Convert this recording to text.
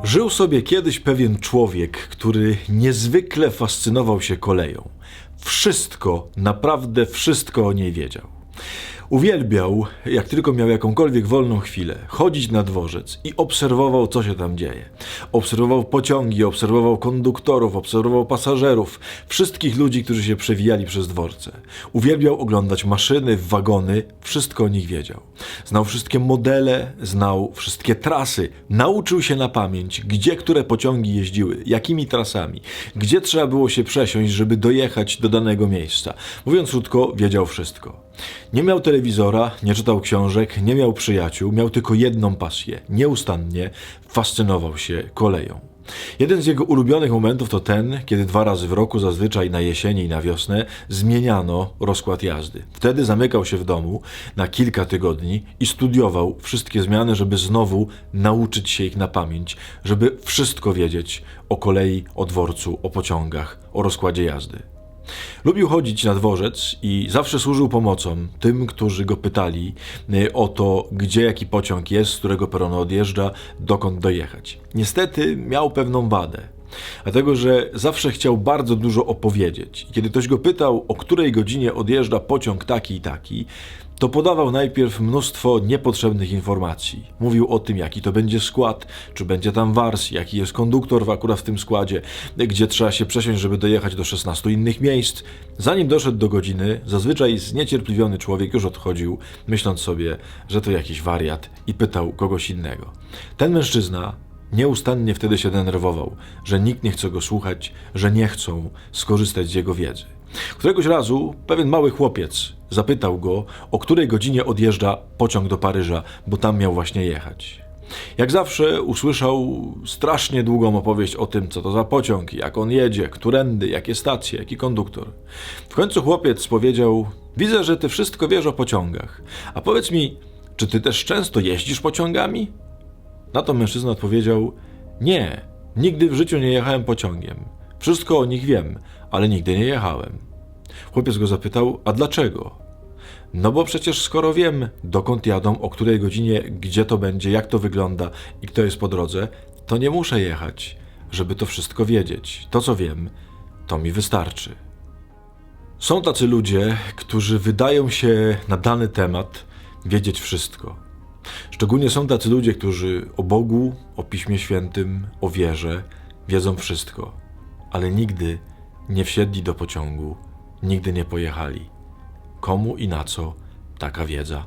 Żył sobie kiedyś pewien człowiek, który niezwykle fascynował się koleją. Wszystko, naprawdę wszystko o niej wiedział. Uwielbiał, jak tylko miał jakąkolwiek wolną chwilę, chodzić na dworzec i obserwował, co się tam dzieje. Obserwował pociągi, obserwował konduktorów, obserwował pasażerów, wszystkich ludzi, którzy się przewijali przez dworce. Uwielbiał oglądać maszyny, wagony, wszystko o nich wiedział. Znał wszystkie modele, znał wszystkie trasy, nauczył się na pamięć, gdzie które pociągi jeździły, jakimi trasami, gdzie trzeba było się przesiąść, żeby dojechać do danego miejsca. Mówiąc krótko, wiedział wszystko. Nie miał telewizora, nie czytał książek, nie miał przyjaciół, miał tylko jedną pasję. Nieustannie fascynował się koleją. Jeden z jego ulubionych momentów to ten, kiedy 2 razy w roku, zazwyczaj na jesieni i na wiosnę, zmieniano rozkład jazdy. Wtedy zamykał się w domu na kilka tygodni i studiował wszystkie zmiany, żeby znowu nauczyć się ich na pamięć, żeby wszystko wiedzieć o kolei, o dworcu, o pociągach, o rozkładzie jazdy. Lubił chodzić na dworzec i zawsze służył pomocą tym, którzy go pytali o to, gdzie jaki pociąg jest, z którego peronu odjeżdża, dokąd dojechać. Niestety miał pewną wadę, dlatego że zawsze chciał bardzo dużo opowiedzieć. I kiedy ktoś go pytał, o której godzinie odjeżdża pociąg taki i taki, to podawał najpierw mnóstwo niepotrzebnych informacji. Mówił o tym, jaki to będzie skład, czy będzie tam wars, jaki jest konduktor akurat w tym składzie, gdzie trzeba się przesiąść, żeby dojechać do 16 innych miejsc. Zanim doszedł do godziny, zazwyczaj zniecierpliwiony człowiek już odchodził, myśląc sobie, że to jakiś wariat, i pytał kogoś innego. Ten mężczyzna nieustannie wtedy się denerwował, że nikt nie chce go słuchać, że nie chcą skorzystać z jego wiedzy. Któregoś razu pewien mały chłopiec zapytał go, o której godzinie odjeżdża pociąg do Paryża, bo tam miał właśnie jechać. Jak zawsze usłyszał strasznie długą opowieść o tym, co to za pociąg, jak on jedzie, którędy, jakie stacje, jaki konduktor. W końcu chłopiec powiedział: widzę, że ty wszystko wiesz o pociągach, a powiedz mi, czy ty też często jeździsz pociągami? Na to mężczyzna odpowiedział: nie, nigdy w życiu nie jechałem pociągiem. Wszystko o nich wiem, ale nigdy nie jechałem. Chłopiec go zapytał: a dlaczego? No bo przecież skoro wiem, dokąd jadą, o której godzinie, gdzie to będzie, jak to wygląda i kto jest po drodze, to nie muszę jechać, żeby to wszystko wiedzieć. To, co wiem, to mi wystarczy. Są tacy ludzie, którzy wydają się na dany temat wiedzieć wszystko. Szczególnie są tacy ludzie, którzy o Bogu, o Piśmie Świętym, o wierze wiedzą wszystko, ale nigdy nie wsiedli do pociągu, nigdy nie pojechali. Komu i na co taka wiedza?